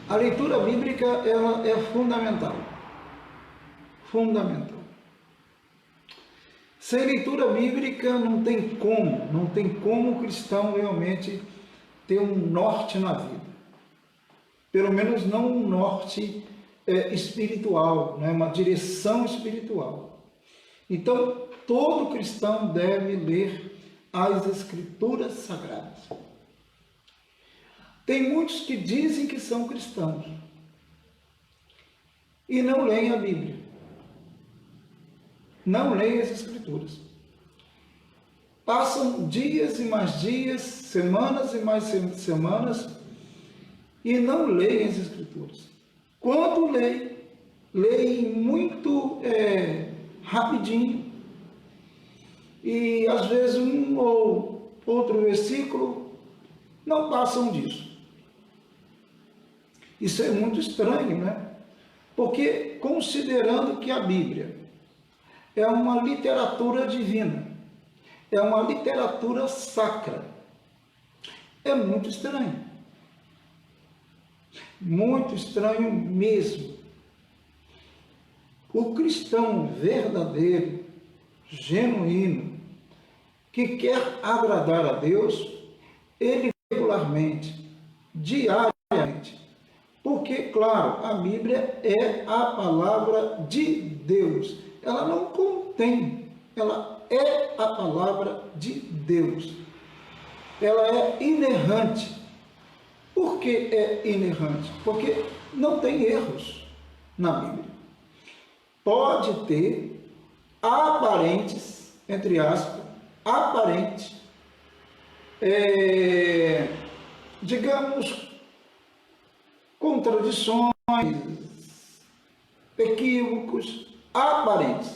A leitura bíblica ela é fundamental. Fundamental. Sem leitura bíblica não tem como o cristão realmente ter um norte na vida. Pelo menos não um norte espiritual, né? Uma direção espiritual. Então, todo cristão deve ler as Escrituras Sagradas. Tem muitos que dizem que são cristãos e não leem a Bíblia. Não leem as Escrituras. Passam dias e mais dias, semanas e mais semanas e não leem as Escrituras. Quando leem muito rapidinho e às vezes um ou outro versículo, não passam disso. Isso é muito estranho, né? Porque considerando que a Bíblia é uma literatura divina, é uma literatura sacra, é muito estranho. Muito estranho mesmo. O cristão verdadeiro, genuíno, que quer agradar a Deus, ele regularmente, diariamente, porque, claro, a Bíblia é a palavra de Deus. Ela não contém, ela é a palavra de Deus. Ela é inerrante. Por que é inerrante? Porque não tem erros na Bíblia. Pode ter aparentes, entre aspas, aparentes, digamos, contradições, equívocos, aparentes,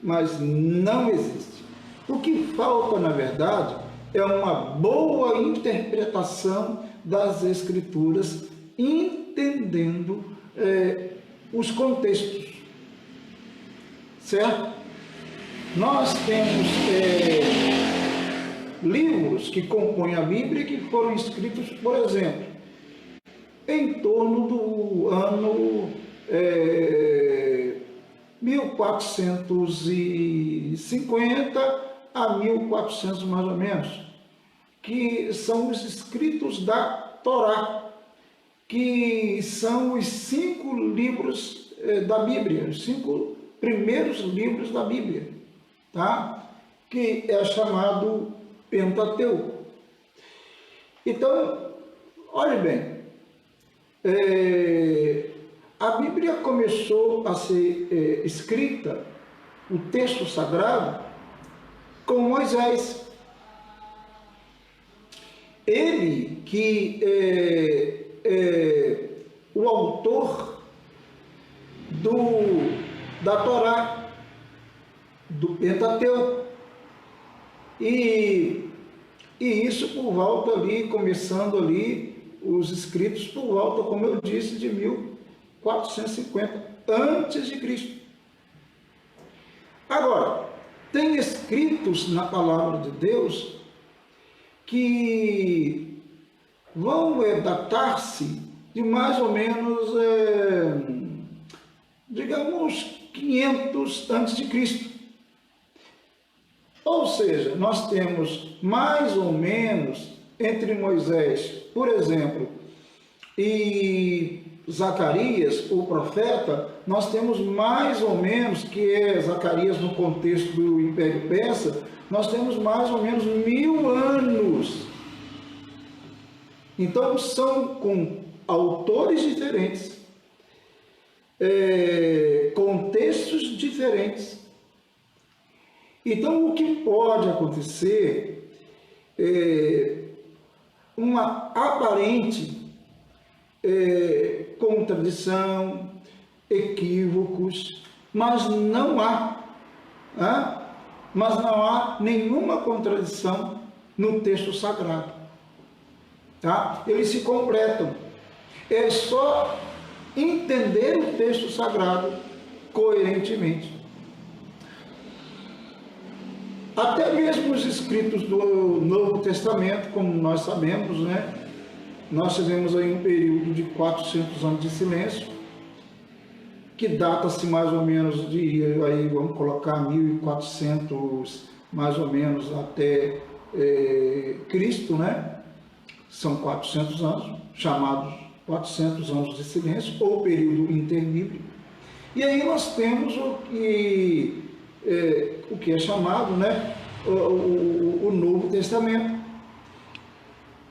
mas não existe. O que falta, na verdade, é uma boa interpretação das Escrituras, entendendo os contextos, certo? Nós temos livros que compõem a Bíblia que foram escritos, por exemplo, em torno do ano 1450 a 1400 mais ou menos, que são os escritos da Torá, que são os 5 livros da Bíblia, os 5 primeiros livros da Bíblia, tá? Que é chamado Pentateuco. Então, olhe bem, a Bíblia começou a ser escrita, o texto sagrado, com Moisés. Ele que o autor da Torá, do Pentateuco. E isso por volta ali, começando ali, os escritos por volta, como eu disse, de 1450 antes de Cristo. Agora, tem escritos na palavra de Deus que vão datar-se de mais ou menos, digamos, 500 antes de Cristo. Ou seja, nós temos mais ou menos entre Moisés, por exemplo, e Zacarias, o profeta, nós temos mais ou menos, que é Zacarias no contexto do Império Persa, nós temos mais ou menos 1000 anos. Então, são com autores diferentes, contextos diferentes. Então, o que pode acontecer uma aparente contradição, equívocos, mas não há nenhuma contradição no texto sagrado, tá? Eles se completam. É só entender o texto sagrado coerentemente. Até mesmo os escritos do Novo Testamento, como nós sabemos, né? nós tivemos aí um período de 400 anos de silêncio, que data-se mais ou menos de, aí vamos colocar 1400 mais ou menos até Cristo, né? São 400 anos, chamados 400 anos de silêncio, ou período interbíblico. E aí nós temos o que é chamado, né, o Novo Testamento.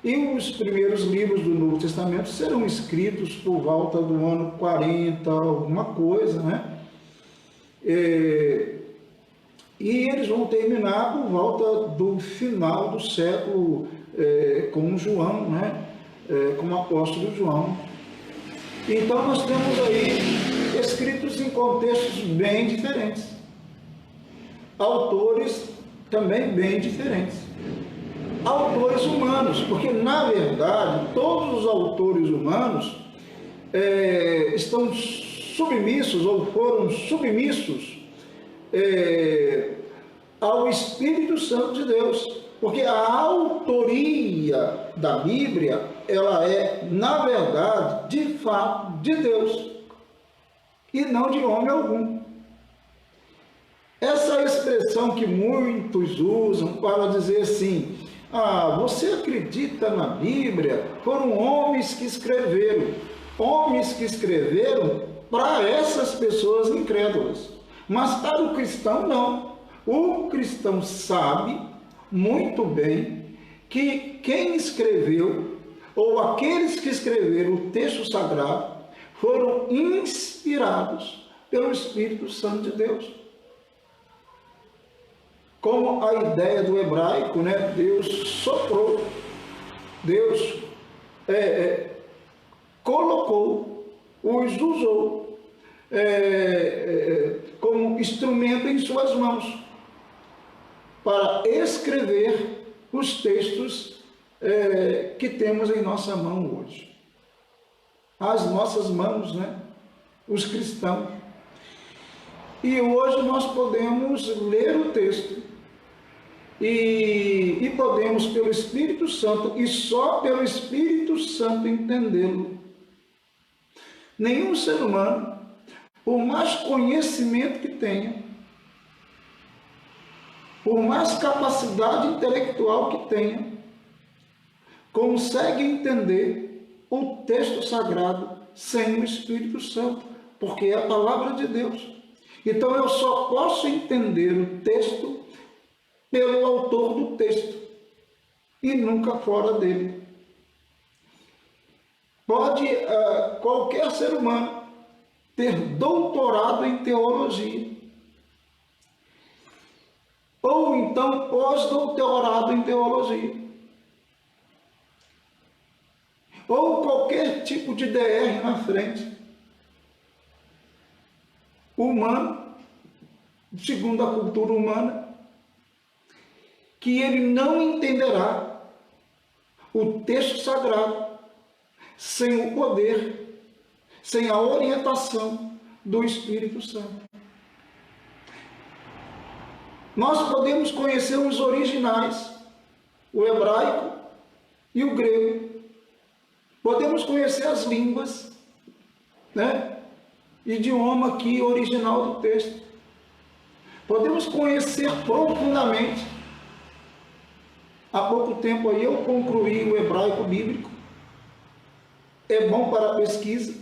E os primeiros livros do Novo Testamento serão escritos por volta do ano 40, alguma coisa, né? E eles vão terminar por volta do final do século com João, né? Com o apóstolo João. Então nós temos aí escritos em contextos bem diferentes, autores também bem diferentes, autores humanos, porque na verdade todos os autores humanos estão submissos ou foram submissos ao Espírito Santo de Deus, porque a autoria da Bíblia, ela é, na verdade, de fato, de Deus, e não de homem algum. Essa expressão que muitos usam para dizer assim, você acredita na Bíblia? Foram homens que escreveram para essas pessoas incrédulas, mas para o cristão não. O cristão sabe muito bem que quem escreveu, ou aqueles que escreveram o texto sagrado, foram inspirados pelo Espírito Santo de Deus. Como a ideia do hebraico, né? Deus soprou, Deus colocou, os usou como instrumento em suas mãos para escrever os textos que temos em nossa mão hoje. As nossas mãos, né? Os cristãos. E hoje nós podemos ler o texto e podemos, pelo Espírito Santo, e só pelo Espírito Santo, entendê-lo. Nenhum ser humano, por mais conhecimento que tenha, por mais capacidade intelectual que tenha, consegue entender o texto sagrado sem o Espírito Santo, porque é a palavra de Deus. Então eu só posso entender o texto pelo autor do texto e nunca fora dele. Pode qualquer ser humano ter doutorado em teologia, ou então pós-doutorado em teologia, ou qualquer tipo de DR na frente, humano, segundo a cultura humana, que ele não entenderá o texto sagrado sem o poder, sem a orientação do Espírito Santo. Nós podemos conhecer os originais, o hebraico e o grego. Podemos conhecer as línguas, né? Idioma aqui original do texto. Podemos conhecer profundamente. Há pouco tempo aí eu concluí o hebraico bíblico. É bom para a pesquisa,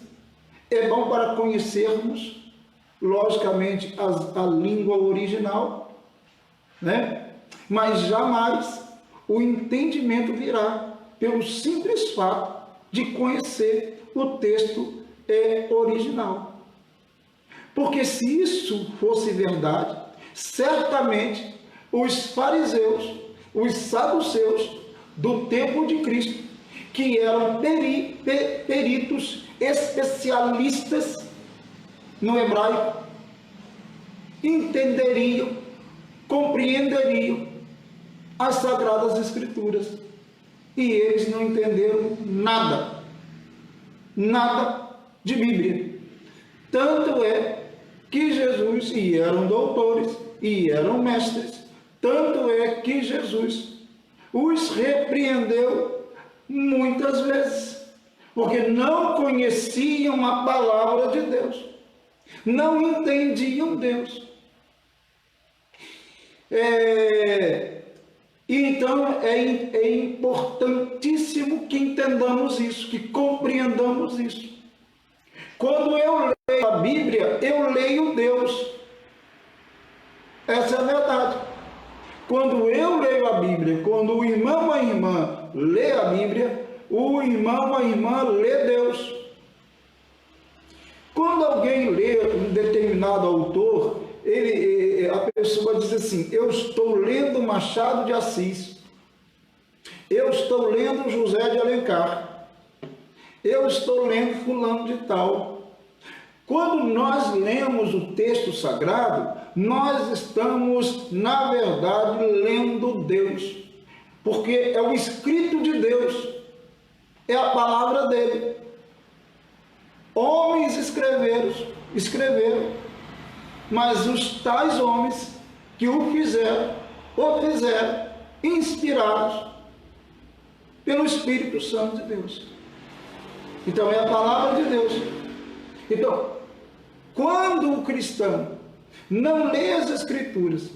é bom para conhecermos, logicamente, a língua original, né? Mas jamais o entendimento virá pelo simples fato de conhecer o texto original. Porque se isso fosse verdade, certamente os fariseus, os saduceus do tempo de Cristo, que eram peritos, especialistas no hebraico, entenderiam, compreenderiam as Sagradas Escrituras. E eles não entenderam nada de Bíblia. Tanto é que Jesus, e eram doutores, e eram mestres, tanto é que Jesus os repreendeu Muitas vezes, porque não conheciam a palavra de Deus, não entendiam Deus. Então é importantíssimo que entendamos isso, que compreendamos isso. Quando eu leio a Bíblia, eu leio Deus. Essa é a verdade. Quando eu leio a Bíblia, quando o irmão ou a irmã lê a Bíblia, o irmão ou a irmã lê Deus. Quando alguém lê um determinado autor, a pessoa diz assim: eu estou lendo Machado de Assis, eu estou lendo José de Alencar, eu estou lendo fulano de tal. Quando nós lemos o texto sagrado, nós estamos, na verdade, lendo Deus, porque é o escrito de Deus, é a palavra dele. Homens escreveram, mas os tais homens que o fizeram, inspirados pelo Espírito Santo de Deus. Então é a palavra de Deus. Então, quando o cristão não lê as Escrituras,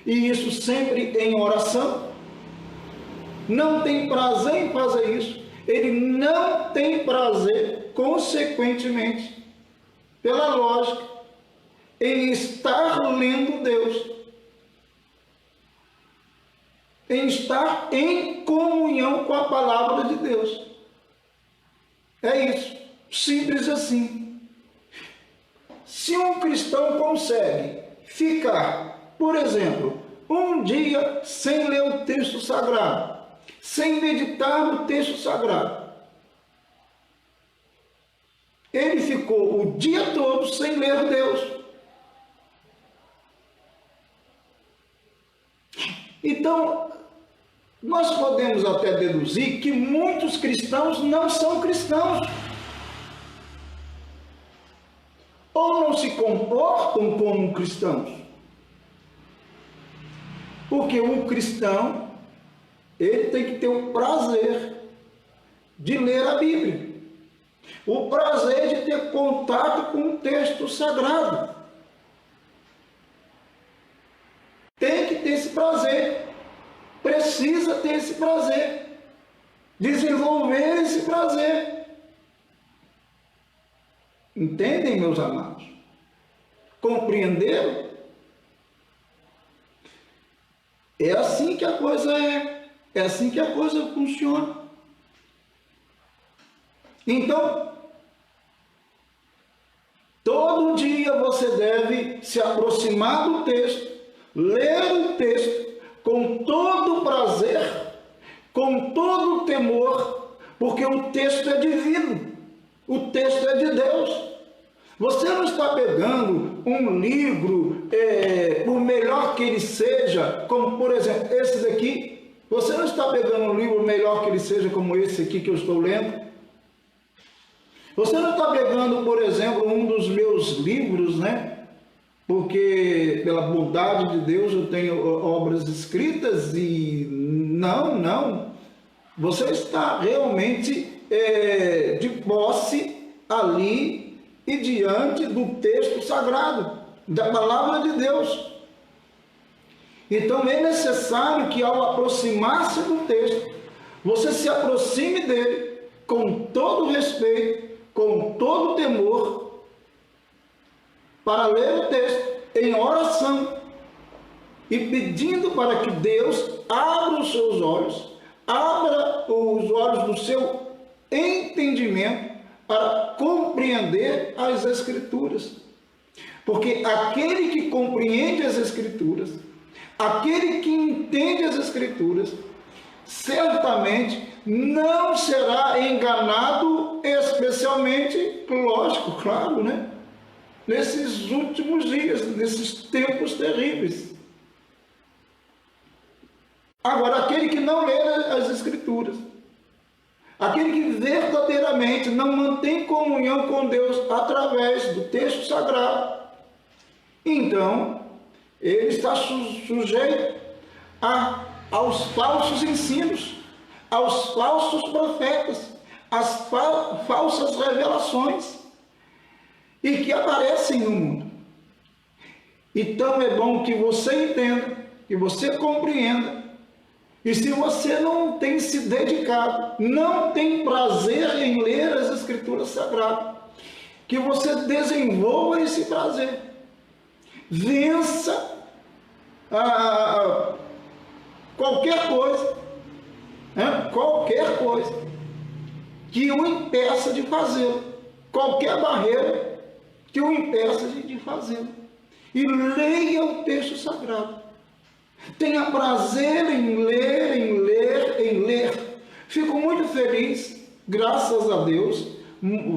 e isso sempre em oração, não tem prazer em fazer isso, ele não tem prazer, consequentemente, pela lógica, em estar lendo Deus, em estar em comunhão com a palavra de Deus. É isso, simples assim. Se um cristão consegue ficar, por exemplo, um dia sem ler o texto sagrado, sem meditar no texto sagrado, ele ficou o dia todo sem ler Deus. Então, nós podemos até deduzir que muitos cristãos não são cristãos, ou não se comportam como cristãos. Porque o cristão, ele tem que ter o prazer de ler a Bíblia, o prazer de ter contato com o texto sagrado. Tem que ter esse prazer, precisa ter esse prazer, desenvolver esse prazer. Entendem, meus amados? Compreenderam? É assim que a coisa é assim que a coisa funciona. Então, todo dia você deve se aproximar do texto, ler o texto com todo o prazer, com todo o temor, porque o texto é divino, o texto é de Deus. Você não está pegando um livro, por melhor que ele seja, como por exemplo esse daqui. Você não está pegando um livro melhor que ele seja, como esse aqui que eu estou lendo. Você não está pegando, por exemplo, um dos meus livros, né? Porque pela bondade de Deus eu tenho obras escritas e não. Você está realmente de posse ali e diante do texto sagrado, da palavra de Deus. Então é necessário que ao aproximar-se do texto, você se aproxime dele com todo respeito, com todo temor, para ler o texto em oração e pedindo para que Deus abra os seus olhos, abra os olhos do seu entendimento para compreender as Escrituras. Porque aquele que compreende as Escrituras, aquele que entende as Escrituras, certamente não será enganado, especialmente, lógico, claro, né? Nesses últimos dias, nesses tempos terríveis. Agora, aquele que não lê as Escrituras, aquele que verdadeiramente não mantém comunhão com Deus através do texto sagrado, então, ele está sujeito aos falsos ensinos, aos falsos profetas, às falsas revelações e que aparecem no mundo. Então é bom que você entenda, que você compreenda. E se você não tem se dedicado, não tem prazer em ler as Escrituras Sagradas, que você desenvolva esse prazer. Vença qualquer coisa, né? Qualquer coisa que o impeça de fazê-lo. Qualquer barreira que o impeça de fazê-lo. E leia o texto sagrado. Tenha prazer em ler, em ler, em ler. Fico muito feliz, graças a Deus,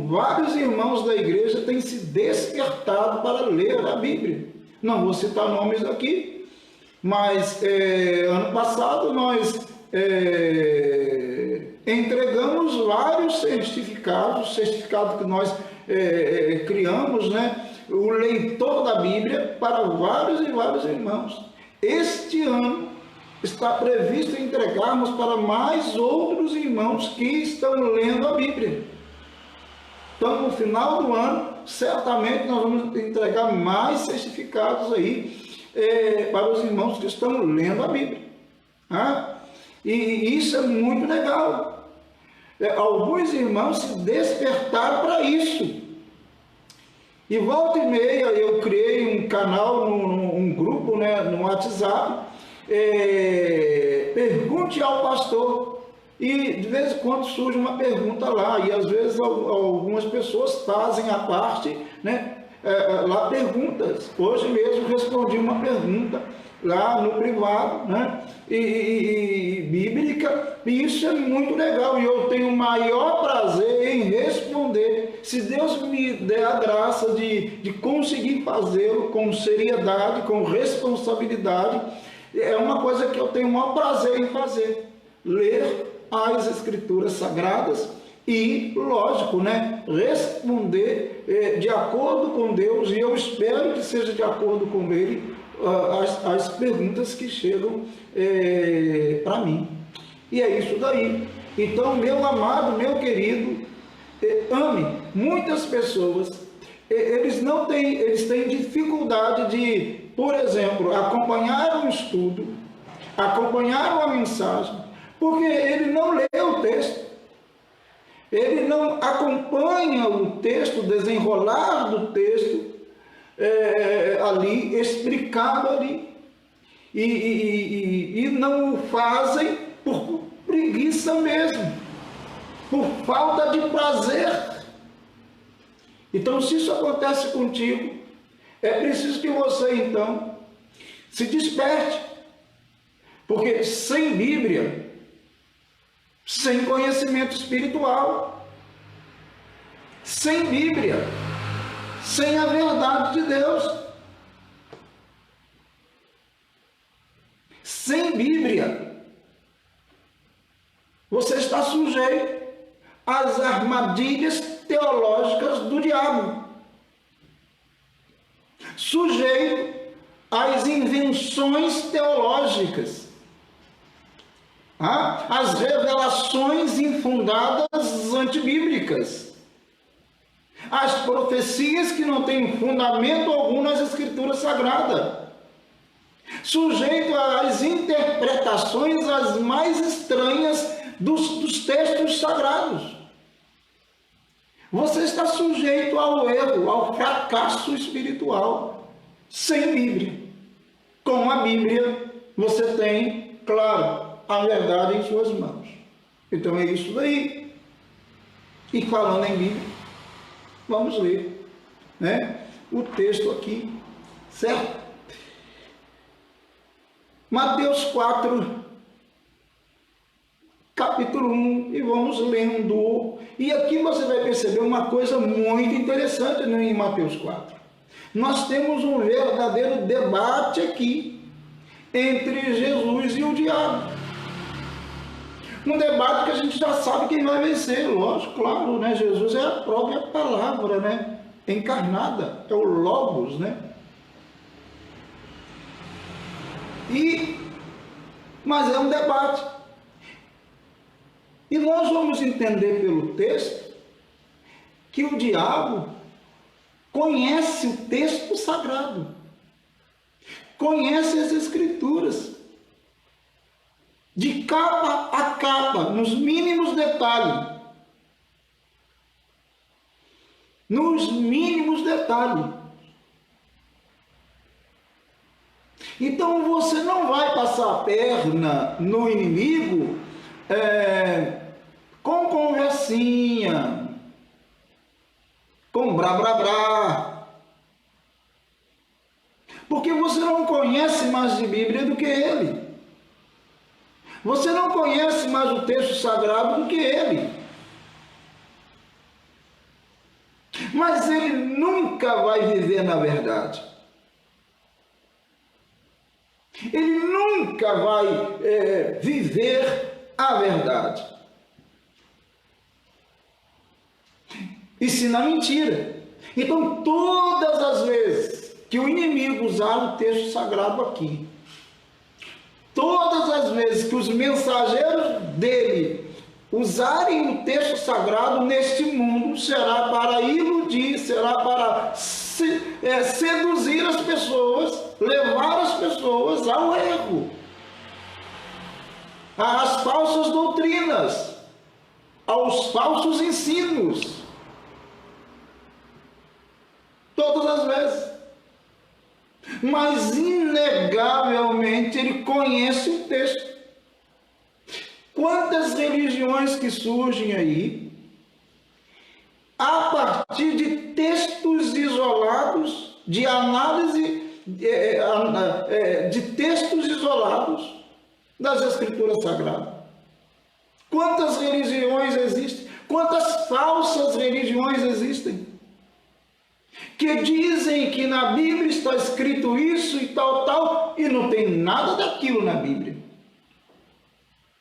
vários irmãos da igreja têm se despertado para ler a Bíblia. Não vou citar nomes aqui, mas ano passado nós entregamos vários certificados que nós criamos, né? O leitor da Bíblia para vários e vários irmãos. Este ano está previsto entregarmos para mais outros irmãos que estão lendo a Bíblia. Então, no final do ano, certamente nós vamos entregar mais certificados aí para os irmãos que estão lendo a Bíblia. E isso é muito legal. Alguns irmãos se despertaram para isso. E volta e meia eu criei um canal, um grupo, né, no WhatsApp, pergunte ao pastor. E de vez em quando surge uma pergunta lá, e às vezes algumas pessoas fazem a parte, né, lá perguntas. Hoje mesmo respondi uma pergunta lá no privado, né, e bíblica, e isso é muito legal, e eu tenho o maior prazer em responder, se Deus me der a graça de conseguir fazê-lo com seriedade, com responsabilidade. É uma coisa que eu tenho o maior prazer em fazer, ler as Escrituras Sagradas e, lógico, né, responder de acordo com Deus, e eu espero que seja de acordo com Ele, as perguntas que chegam para mim. E é isso daí. Então, meu amado, meu querido, ame. Muitas pessoas, eles têm dificuldade de, por exemplo, acompanhar um estudo, acompanhar uma mensagem, porque ele não lê o texto, ele não acompanha o texto, o desenrolar do texto ali, explicado ali, e não o fazem por preguiça mesmo, por falta de prazer. Então, se isso acontece contigo, é preciso que você, então, se desperte, porque sem Bíblia, sem conhecimento espiritual, sem Bíblia, sem a verdade de Deus, sem Bíblia, você está sujeito às armadilhas teológicas do diabo, sujeito às invenções teológicas, às revelações infundadas antibíblicas, às profecias que não têm fundamento algum nas Escrituras Sagradas, sujeito às interpretações as mais estranhas dos textos sagrados. Você está sujeito ao erro, ao fracasso espiritual, sem Bíblia. Com a Bíblia, você tem, claro, a verdade em suas mãos. Então é isso daí. E falando em Bíblia, vamos ler, né, o texto aqui, certo? Mateus 4, capítulo 1, e vamos lendo. E aqui você vai perceber uma coisa muito interessante em Mateus 4. Nós temos um verdadeiro debate aqui entre Jesus e o diabo. Um debate que a gente já sabe quem vai vencer, lógico, claro, né? Jesus é a própria palavra, né? Encarnada, é o Logos, né? Mas é um debate. E nós vamos entender pelo texto que o diabo conhece o texto sagrado, conhece as Escrituras, de capa a capa, nos mínimos detalhes. Nos mínimos detalhes. Então você não vai passar a perna no inimigo com conversinha, com blá blá blá, porque você não conhece mais de Bíblia do que ele. Você não conhece mais o texto sagrado do que ele. Mas ele nunca vai viver na verdade. Ele nunca vai viver a verdade. E se na mentira. Então, todas as vezes que o inimigo usar o texto sagrado aqui, todas as vezes que os mensageiros dele usarem o texto sagrado neste mundo, será para iludir, será para seduzir as pessoas, levar as pessoas ao erro, às falsas doutrinas, aos falsos ensinos. Todas as vezes. Mas, inegavelmente, ele conhece o texto. Quantas religiões que surgem aí, a partir de textos isolados, de análise de textos isolados das Escrituras Sagradas. Quantas religiões existem? Quantas falsas religiões existem? Que dizem que na Bíblia está escrito isso e tal, tal, e não tem nada daquilo na Bíblia.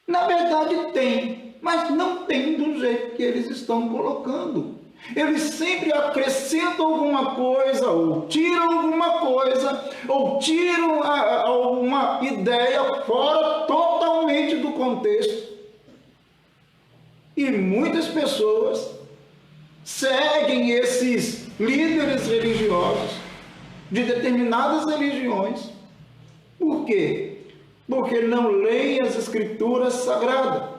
Na verdade tem, mas não tem do jeito que eles estão colocando. Eles sempre acrescentam alguma coisa, ou tiram alguma coisa, ou tiram alguma ideia fora totalmente do contexto. E muitas pessoas seguem esses líderes religiosos de determinadas religiões. Por quê? Porque não leem as Escrituras Sagradas.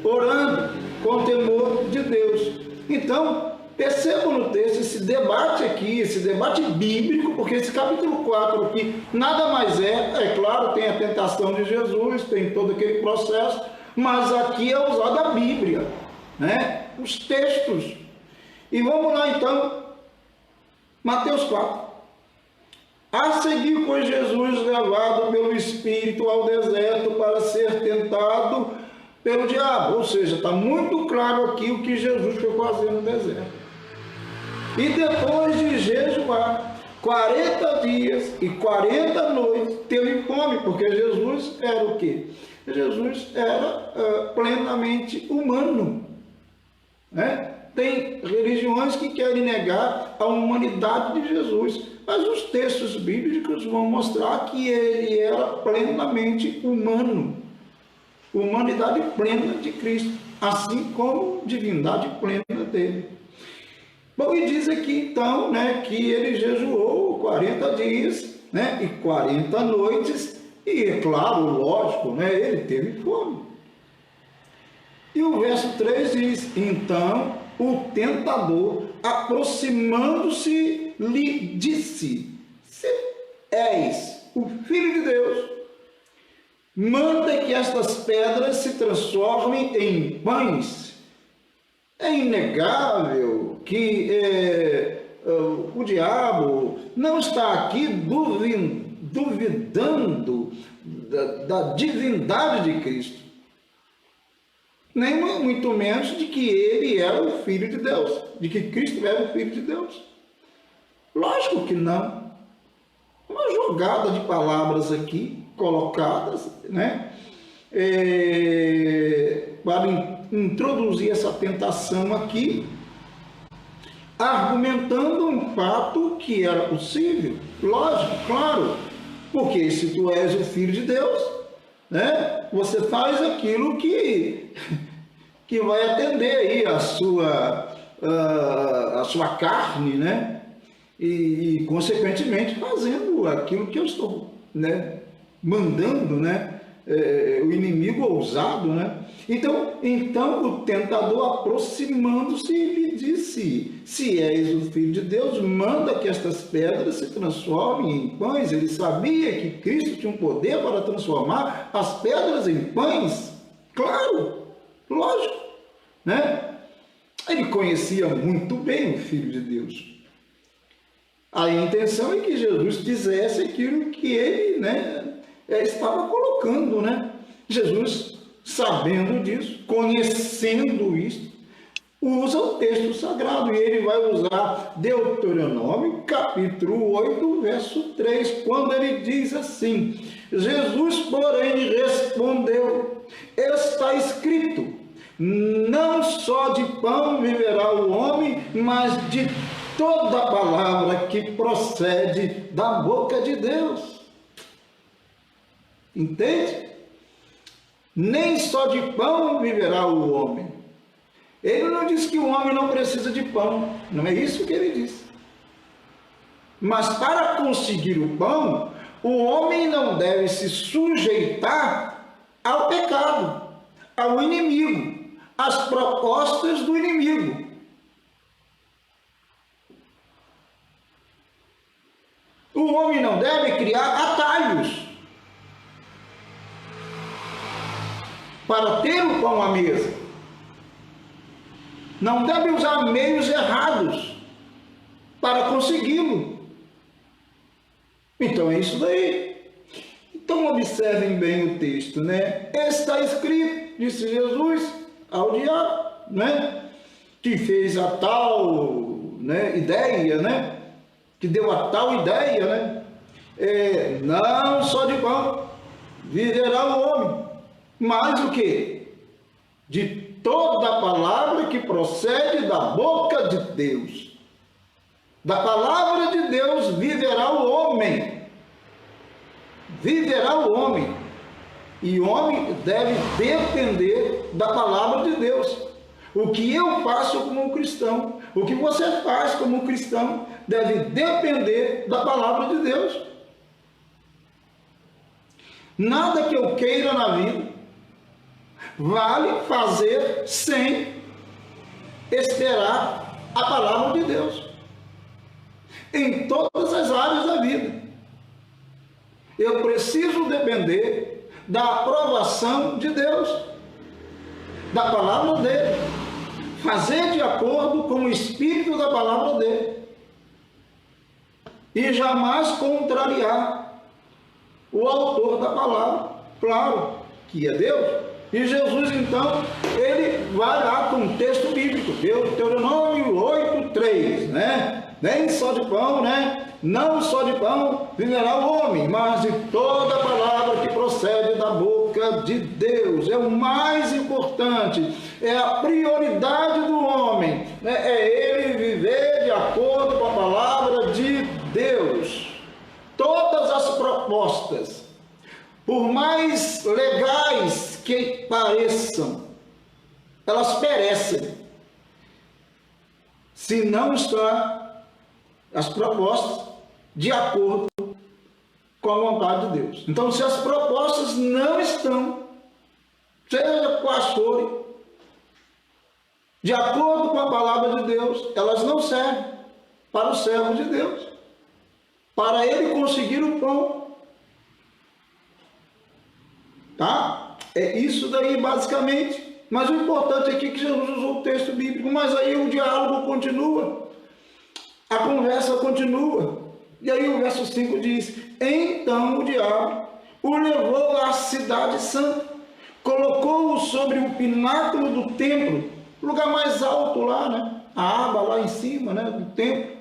Orando com temor de Deus. Então, percebam no texto esse debate aqui, esse debate bíblico, porque esse capítulo 4 aqui nada mais é claro, tem a tentação de Jesus, tem todo aquele processo, mas aqui é usada a Bíblia, né? Os textos. E vamos lá então, Mateus 4. A seguir foi Jesus levado pelo Espírito ao deserto para ser tentado pelo diabo. Ou seja, está muito claro aqui o que Jesus foi fazer no deserto. E depois de jejuar 40 dias e 40 noites, teve fome, porque Jesus era o quê? Jesus era plenamente humano, né? Tem religiões que querem negar a humanidade de Jesus, mas os textos bíblicos vão mostrar que ele era plenamente humano, humanidade plena de Cristo, assim como divindade plena dele. Bom, e diz aqui então, né, que ele jejuou 40 dias, né, e 40 noites, e é claro, lógico, né, ele teve fome. E o verso 3 diz: então o tentador, aproximando-se, lhe disse: se és o Filho de Deus, manda que estas pedras se transformem em pães. É inegável que o diabo não está aqui duvidando da divindade de Cristo, nem muito menos de que ele era o Filho de Deus, de que Cristo era o Filho de Deus. Lógico que não. Uma jogada de palavras aqui colocadas, né, para introduzir essa tentação aqui, argumentando um fato que era possível. Lógico, claro, Porque se tu és o Filho de Deus, né, você faz aquilo que vai atender aí a sua carne, né? E consequentemente fazendo aquilo que eu estou, né, mandando, né? O inimigo ousado, né? Então o tentador, aproximando-se, lhe disse: se és o Filho de Deus, manda que estas pedras se transformem em pães. Ele sabia que Cristo tinha um poder para transformar as pedras em pães. Claro, lógico, né? Ele conhecia muito bem o Filho de Deus. A intenção é que Jesus fizesse aquilo que ele, né, estava colocando, né? Jesus, sabendo disso, conhecendo isso, usa o texto sagrado, e ele vai usar Deuteronômio, capítulo 8, verso 3, quando ele diz assim: Jesus, porém, respondeu: está escrito, não só de pão viverá o homem, mas de toda palavra que procede da boca de Deus. Entende? Nem só de pão viverá o homem. Ele não diz que o homem não precisa de pão, não é isso que ele diz. Mas para conseguir o pão, o homem não deve se sujeitar ao pecado, ao inimigo, às propostas do inimigo. O homem não deve criar atalhos para ter o pão à mesa. Não deve usar meios errados para consegui-lo. Então é isso daí. Então observem bem o texto, né? Está escrito, disse Jesus ao diabo, né? Que fez a tal, né, ideia, né? Que deu a tal ideia, né? Não só de pão viverá o homem, mas o quê? De toda a palavra que procede da boca de Deus. Da palavra de Deus viverá o homem. Viverá o homem. E o homem deve depender da palavra de Deus. O que eu faço como cristão, o que você faz como cristão, deve depender da palavra de Deus. Nada que eu queira na vida vale fazer sem esperar a palavra de Deus. Em todas as áreas da vida, eu preciso depender da aprovação de Deus, da palavra dele, fazer de acordo com o espírito da palavra dele e jamais contrariar o autor da palavra, claro, que é Deus. E Jesus, então, ele vai lá com um texto bíblico, Deuteronômio 8:3, né? Nem só de pão, né? Não só de pão viverá o homem, mas de toda palavra que procede da boca de Deus. É o mais importante, é a prioridade do homem, né? É ele viver de acordo com a palavra de Deus. Todas as propostas, por mais legais que pareçam, elas perecem se não estão as propostas de acordo com a vontade de Deus. Então, se as propostas não estão, seja quais forem, de acordo com a palavra de Deus, elas não servem para o servo de Deus, para ele conseguir o pão. Tá? É isso daí basicamente. Mas o importante aqui é que Jesus usou o texto bíblico, mas aí o diálogo continua, a conversa continua. E aí o verso 5 diz: então o diabo o levou à cidade santa, colocou-o sobre o pináculo do templo, lugar mais alto lá, né? A aba lá em cima, né, do templo.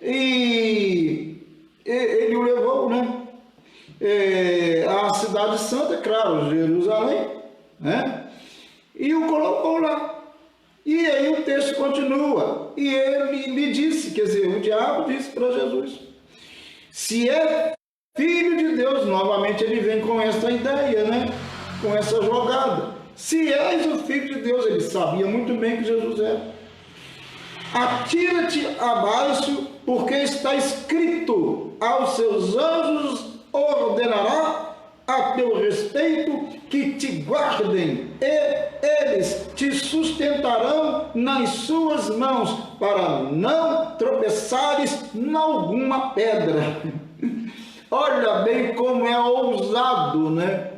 E ele o levou, né? A cidade santa, claro, Jerusalém, né? E o colocou lá. E aí o texto continua. E ele lhe disse, quer dizer, o diabo disse para Jesus: se é Filho de Deus. Novamente ele vem com essa ideia, né? Com essa jogada. Se és o Filho de Deus, ele sabia muito bem que Jesus era. Atira-te abaixo, porque está escrito: aos seus anjos ordenará a teu respeito que te guardem, e eles te sustentarão nas suas mãos, para não tropeçares em alguma pedra. Olha bem como é ousado, né?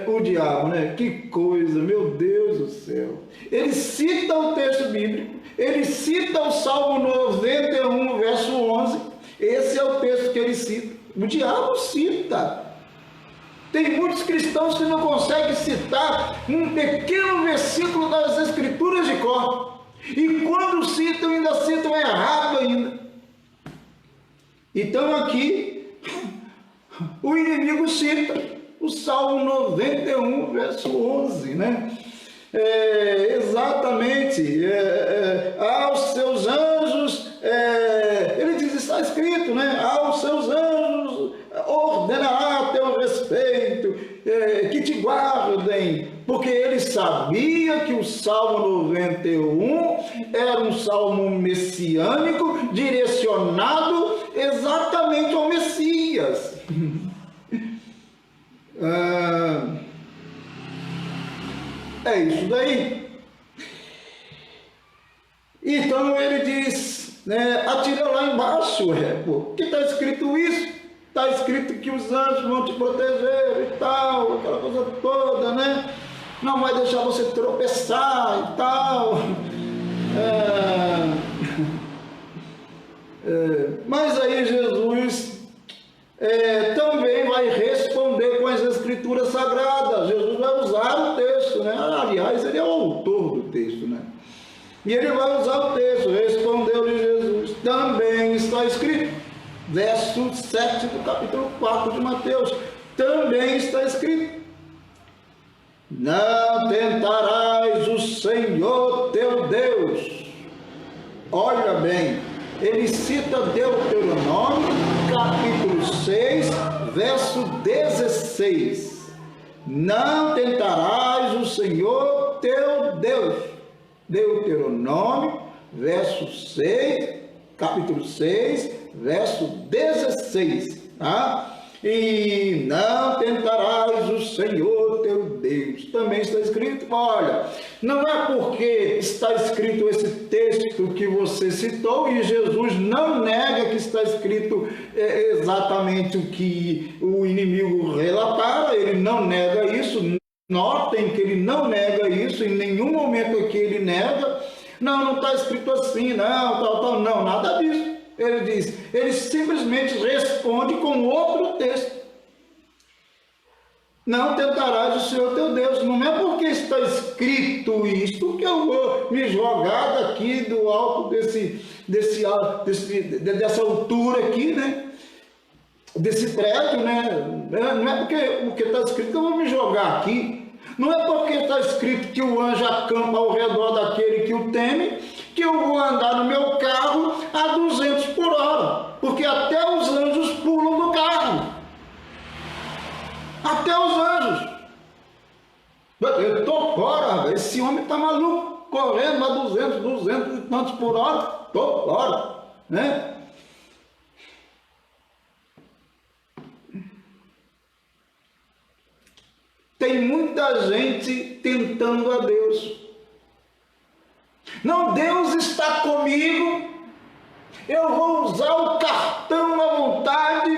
O diabo, né? Que coisa, meu Deus do céu. Ele cita o texto bíblico, ele cita o Salmo 91, verso 11. Esse é o texto que ele cita. O diabo cita. Tem muitos cristãos que não conseguem citar um pequeno versículo das Escrituras de cor. E quando citam, ainda citam errado ainda. Então aqui, o inimigo cita o Salmo 91, verso 11, né? Exatamente, aos seus anjos, ele diz, está escrito, né? Aos seus anjos ordenará a teu respeito, que te guardem, porque ele sabia que o Salmo 91 era um salmo messiânico, direcionado exatamente ao Messias. É isso daí. Então ele diz, né, atira lá embaixo, que está escrito isso, está escrito que os anjos vão te proteger e tal, aquela coisa toda, né? Não vai deixar você tropeçar e tal. Mas aí Jesus também vai responder com as Escrituras Sagradas. Jesus vai usar o texto, né? Aliás, ele é o autor do texto, né? E ele vai usar o texto. Respondeu-lhe Jesus: também está escrito, verso 7 do capítulo 4 de Mateus, também está escrito: não tentarás o Senhor teu Deus. Olha bem, ele cita Deuteronômio, capítulo 6, verso 16. Não tentarás o Senhor teu Deus. Deuteronômio, verso 6, capítulo 6, verso 16. Tá? E não tentarás o Senhor teu Deus. Também está escrito, olha, não é porque está escrito esse texto que você citou, e Jesus não nega que está escrito exatamente o que o inimigo relatara, ele não nega isso. Notem que ele não nega isso, em nenhum momento aqui ele nega, não está escrito assim, não, não, nada disso. Ele diz, ele simplesmente responde com outro texto. Não tentarás o Senhor teu Deus. Não é porque está escrito isto que eu vou me jogar daqui do alto dessa altura aqui, né? Desse prédio, né? Não é porque está escrito que eu vou me jogar aqui. Não é porque está escrito que o anjo acampa ao redor daquele que o teme, que eu vou andar no meu carro a 200 por hora. Porque até os anjos pulam do carro. Até os anjos. Eu estou fora, esse homem está maluco, correndo a 200 e tantos por hora. Estou fora, né? Tem muita gente tentando a Deus. Não, Deus está comigo, eu vou usar o cartão à vontade,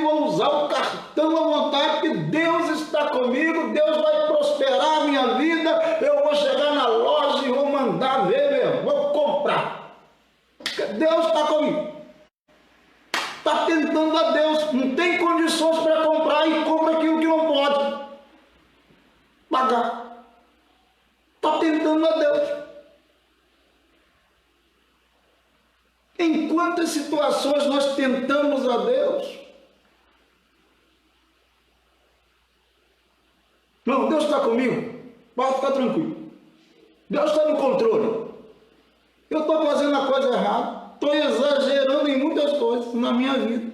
que Deus está comigo, Deus vai prosperar a minha vida, eu vou chegar na loja e vou mandar ver, vou comprar. Deus está comigo. Está tentando a Deus, não tem condições para comprar e compra aquilo que não pode pagar. Está tentando a Deus. Em quantas situações nós tentamos a Deus? Não, Deus está comigo, pode ficar tranquilo. Deus está no controle. Eu estou fazendo a coisa errada, estou exagerando em muitas coisas na minha vida.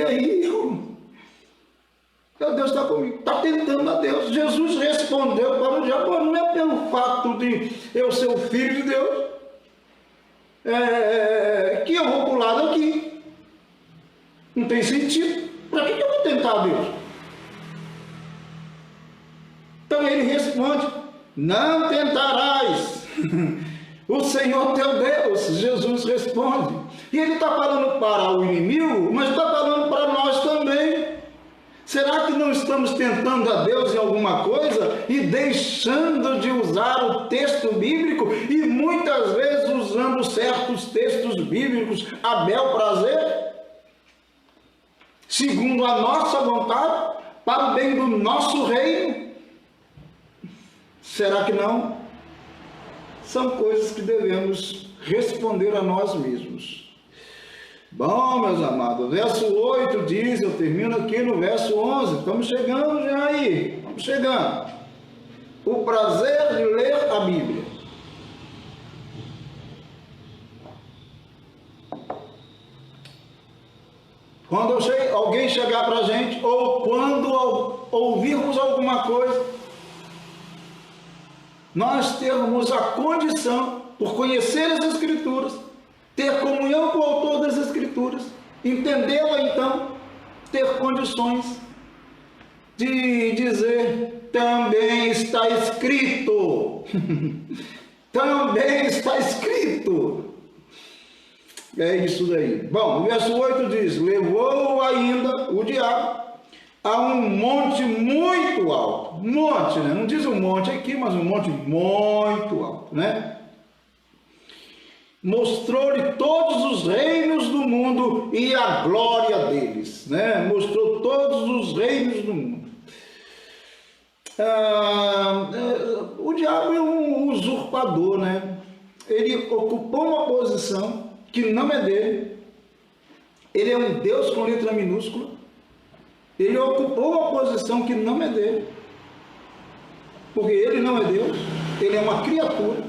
E aí Deus está comigo, está tentando a Deus. Jesus respondeu para o diabo: não é pelo fato de eu ser o filho de Deus que eu vou pular daqui. Não tem sentido. Para que eu vou tentar a Deus? Então ele responde: não tentarás o Senhor teu Deus. Jesus responde. E ele está falando para o inimigo, mas está falando para nós também. Será que não estamos tentando a Deus em alguma coisa e deixando de usar o texto bíblico e muitas vezes usando certos textos bíblicos a bel prazer, segundo a nossa vontade, para o bem do nosso reino? Será que não? São coisas que devemos responder a nós mesmos. Bom, meus amados, o verso 8 diz, eu termino aqui no verso 11, estamos chegando já aí, estamos chegando. O prazer de ler a Bíblia. Quando alguém chegar para a gente, ou quando ouvirmos alguma coisa, nós termos a condição, por conhecer as Escrituras, ter comunhão com o autor das Escrituras, entendê-la então, ter condições de dizer: também está escrito, também está escrito. É isso daí. Bom, o verso 8 diz: levou ainda o diabo a um monte muito alto. Monte, né? Não diz um monte aqui, mas um monte muito alto, né? Mostrou-lhe todos os reinos do mundo e a glória deles, né? Mostrou todos os reinos do mundo. O diabo é um usurpador, né? Ele ocupou uma posição que não é dele. Ele é um Deus com letra minúscula. Ele ocupou uma posição que não é dele, porque ele não é Deus, ele é uma criatura.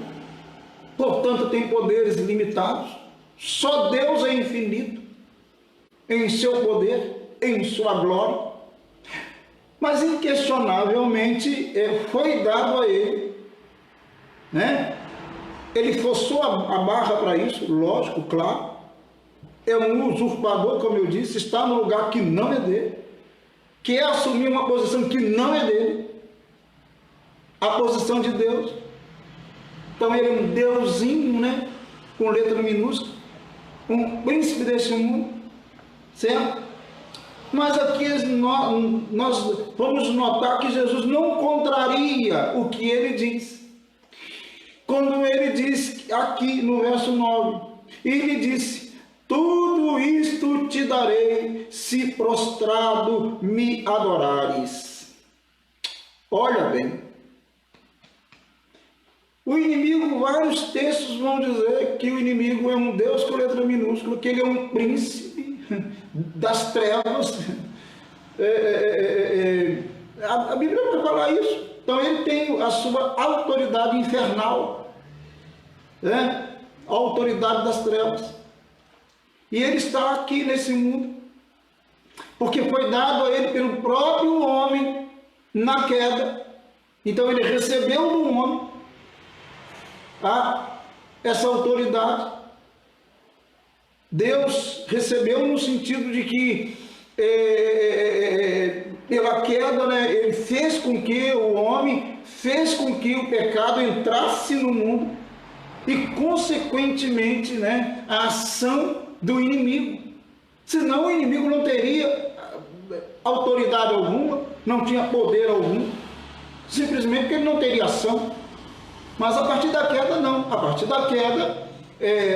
Portanto, tem poderes limitados. Só Deus é infinito em seu poder, em sua glória. Mas, inquestionavelmente, foi dado a ele, né? Ele forçou a barra para isso, lógico, claro. É um usurpador, como eu disse, está no lugar que não é dele, quer assumir uma posição que não é dele, a posição de Deus. Então ele é um deusinho, né? Com letra minúscula, um príncipe deste mundo, certo? Mas aqui nós vamos notar que Jesus não contraria o que ele diz. Quando ele diz aqui no verso 9, ele disse: tudo isto te darei se prostrado me adorares. Olha bem, o inimigo, vários textos vão dizer que o inimigo é um Deus com letra minúscula, que ele é um príncipe das trevas. A Bíblia vai falar isso. Então ele tem a sua autoridade infernal, né? A autoridade das trevas. E ele está aqui nesse mundo, porque foi dado a ele pelo próprio homem na queda. Então ele recebeu do homem essa autoridade. Deus recebeu no sentido de que pela queda, né, ele fez com que o homem, fez com que o pecado entrasse no mundo e consequentemente, né, a ação do inimigo. Senão o inimigo não teria autoridade alguma, não tinha poder algum, simplesmente porque ele não teria ação. Mas a partir da queda não, a partir da queda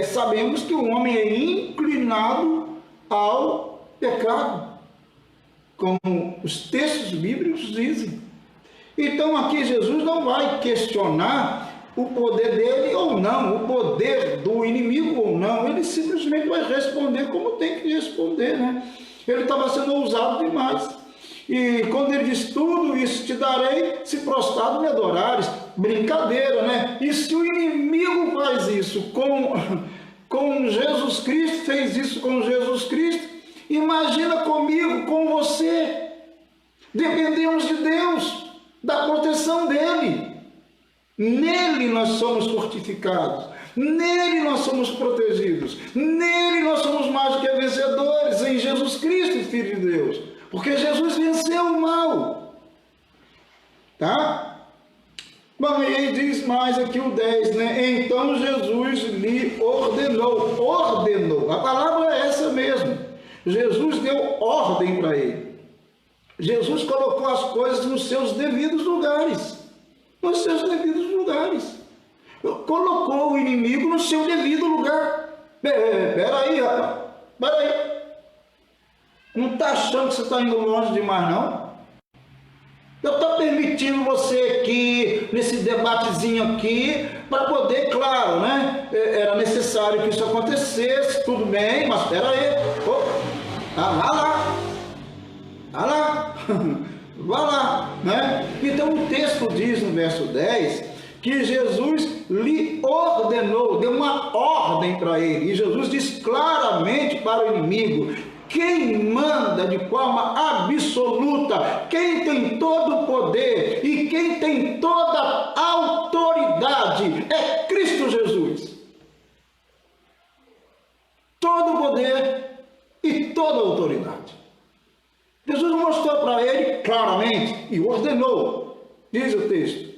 sabemos que o homem é inclinado ao pecado, como os textos bíblicos dizem. Então aqui Jesus não vai questionar o poder dele ou não, o poder do inimigo ou não, ele simplesmente vai responder como tem que responder, né? Ele estava sendo ousado demais. E quando ele diz: tudo isso te darei se prostrado me adorares, brincadeira, né? E se o inimigo faz isso com Jesus Cristo, fez isso com Jesus Cristo, imagina comigo Nele nós somos fortificados, nele nós somos protegidos, nele nós somos mais do que vencedores, em Jesus Cristo, Filho de Deus, porque Jesus venceu o mal. Tá? Bom, e aí diz mais aqui o 10, né? Então Jesus lhe ordenou, a palavra é essa mesmo, Jesus deu ordem para ele, Jesus colocou as coisas nos seus devidos lugares, colocou o inimigo no seu devido lugar. Peraí, rapaz, peraí, não está achando que você está indo longe demais, não? Eu estou permitindo você aqui, nesse debatezinho aqui, para poder, claro, né? Era necessário que isso acontecesse, tudo bem, mas espera aí. Vai lá, né? Então o texto diz no verso 10 que Jesus lhe ordenou, deu uma ordem para ele. E Jesus diz claramente para o inimigo: quem manda de forma absoluta, quem tem todo o poder e quem tem toda a autoridade é Cristo Jesus. Todo o poder e toda a autoridade. Jesus mostrou para ele claramente e ordenou, diz o texto.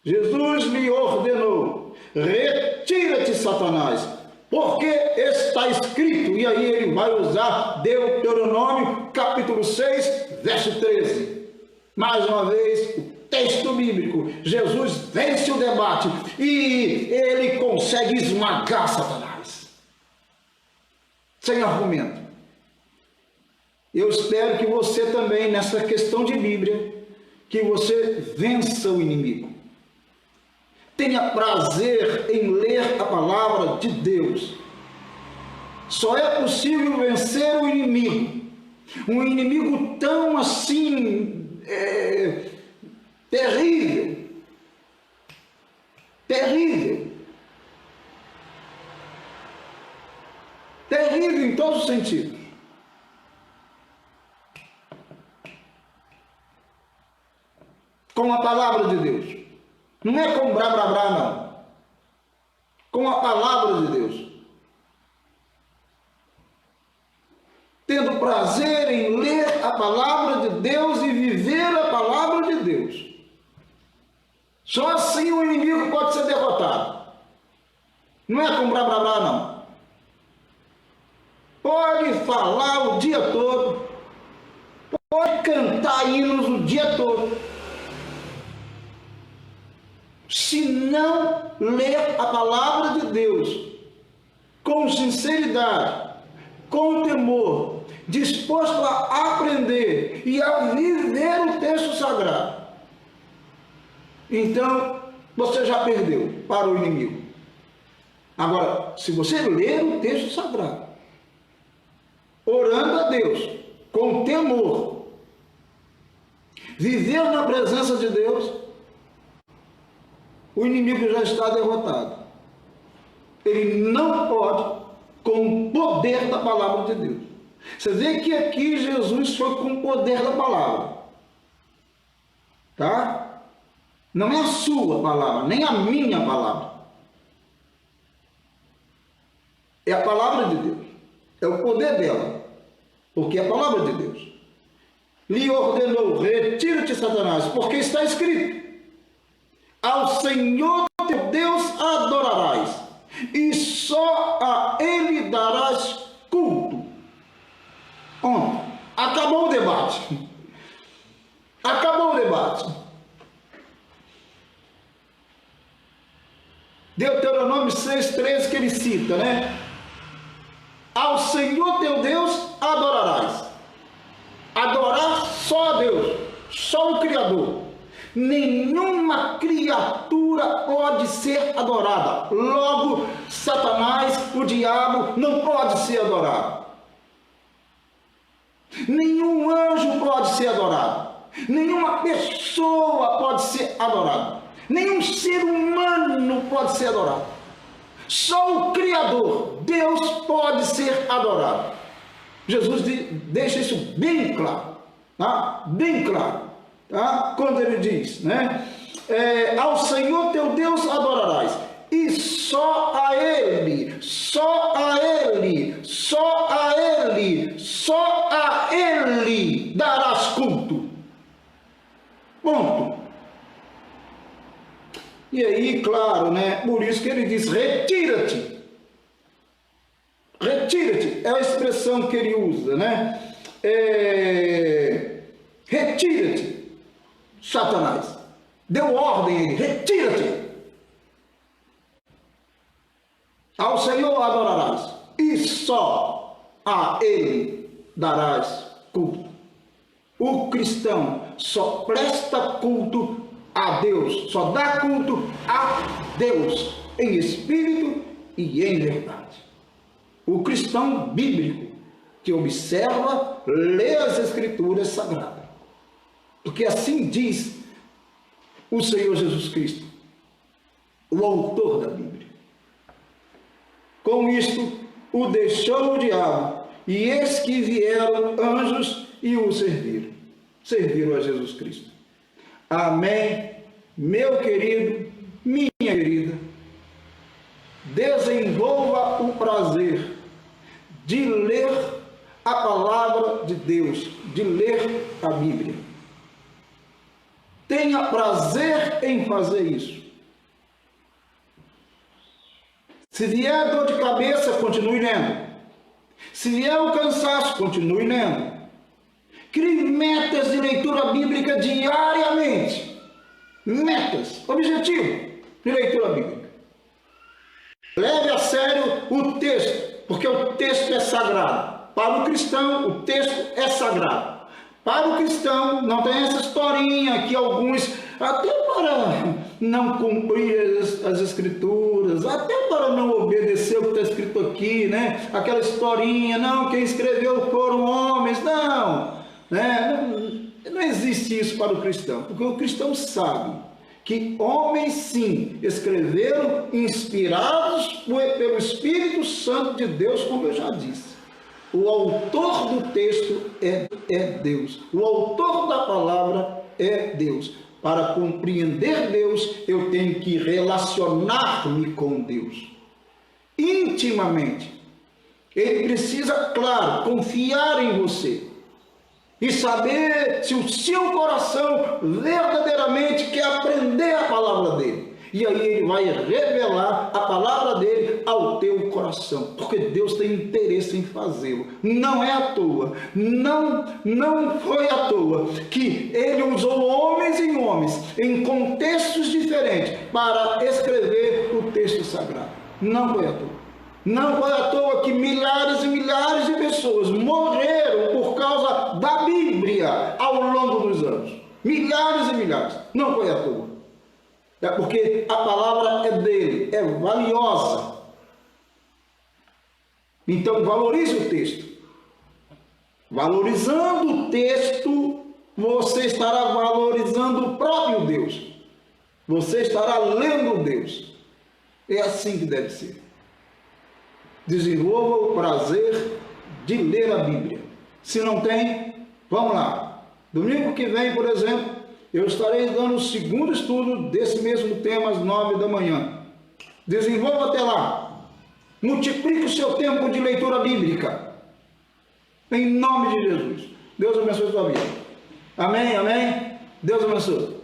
Jesus lhe ordenou: retira-te, Satanás, porque está escrito. E aí ele vai usar Deuteronômio capítulo 6, verso 13. Mais uma vez, o texto bíblico. Jesus vence o debate e ele consegue esmagar Satanás. Sem argumento. Eu espero que você também, nessa questão de Bíblia, que você vença o inimigo. Tenha prazer em ler a palavra de Deus. Só é possível vencer o inimigo. Um inimigo tão assim, terrível. Terrível. Terrível em todos os sentidos. Com a palavra de Deus. Não é com blá blá blá, não. Com a palavra de Deus. Tendo prazer em ler a palavra de Deus e viver a palavra de Deus. Só assim o inimigo pode ser derrotado. Não é com blá blá blá, não. Pode falar o dia todo. Pode cantar hinos o dia todo. Se não ler a palavra de Deus com sinceridade, com temor, disposto a aprender e a viver o texto sagrado, então você já perdeu para o inimigo. Agora, se você ler o texto sagrado, orando a Deus com temor, viver na presença de Deus, o inimigo já está derrotado. Ele não pode com o poder da palavra de Deus. Você vê que aqui Jesus foi com o poder da palavra. Tá? Não é a sua palavra, nem a minha palavra. É a palavra de Deus. É o poder dela. Porque é a palavra de Deus. Lhe ordenou: retira-te, Satanás, porque está escrito: ao Senhor teu Deus adorarás, e só a Ele darás culto. Onde? Acabou o debate. Acabou o debate. Deuteronômio 6,13 que ele cita, né? Ao Senhor teu Deus adorarás. Adorar só a Deus, só o Criador. Nenhuma criatura pode ser adorada. Logo, Satanás, o diabo, não pode ser adorado. Nenhum anjo pode ser adorado. Nenhuma pessoa pode ser adorada. Nenhum ser humano pode ser adorado. Só o Criador, Deus, pode ser adorado. Jesus deixa isso bem claro. Tá? Bem claro. Tá? Quando ele diz, né? ao Senhor teu Deus adorarás, e só a Ele, só a Ele, só a Ele, só a Ele darás culto. Ponto. E aí, claro, né? Por isso que ele diz: retira-te. Retira-te, é a expressão que ele usa, né? Retira-te, Satanás. Deu ordem a ele: retira-te. Ao Senhor adorarás, e só a Ele darás culto. O cristão só presta culto a Deus, só dá culto a Deus, em espírito e em verdade. O cristão bíblico que observa, lê as Escrituras Sagradas, porque assim diz o Senhor Jesus Cristo, o autor da Bíblia. Com isto, o deixou o diabo, e eis que vieram anjos e o serviram. Serviram a Jesus Cristo. Amém, meu querido, minha querida. Desenvolva o prazer de ler a palavra de Deus, de ler a Bíblia. Tenha prazer em fazer isso. Se vier dor de cabeça, continue lendo. Se vier o cansaço, continue lendo. Crie metas de leitura bíblica diariamente. Metas, objetivo de leitura bíblica. Leve a sério o texto, porque o texto é sagrado. Para o cristão, o texto é sagrado. Para o cristão, não tem essa historinha que alguns, até para não cumprir as Escrituras, até para não obedecer o que está escrito aqui, né? Aquela historinha, não, quem escreveu foram homens, não, né? Não existe isso para o cristão, porque o cristão sabe que homens, sim, escreveram inspirados pelo Espírito Santo de Deus, como eu já disse. O autor do texto é Deus. O autor da palavra é Deus. Para compreender Deus, eu tenho que relacionar-me com Deus intimamente. Ele precisa, claro, confiar em você e saber se o seu coração verdadeiramente quer aprender a palavra dele. E aí ele vai revelar a palavra dele ao teu coração, porque Deus tem interesse em fazê-lo. Não é à toa, não foi à toa que ele usou homens e homens em contextos diferentes para escrever o texto sagrado. Não foi à toa. Não foi à toa que milhares e milhares de pessoas morreram por causa da Bíblia ao longo dos anos. Milhares e milhares. Não foi à toa. É porque a palavra é dele, é valiosa. Então valorize o texto. Valorizando o texto, você estará valorizando o próprio Deus. Você estará lendo Deus. É assim que deve ser. Desenvolva o prazer de ler a Bíblia. Se não tem, vamos lá. Domingo que vem, por exemplo, eu estarei dando o segundo estudo desse mesmo tema às 9 da manhã. Desenvolva até lá. Multiplique o seu tempo de leitura bíblica. Em nome de Jesus. Deus abençoe a sua vida. Amém, amém. Deus abençoe.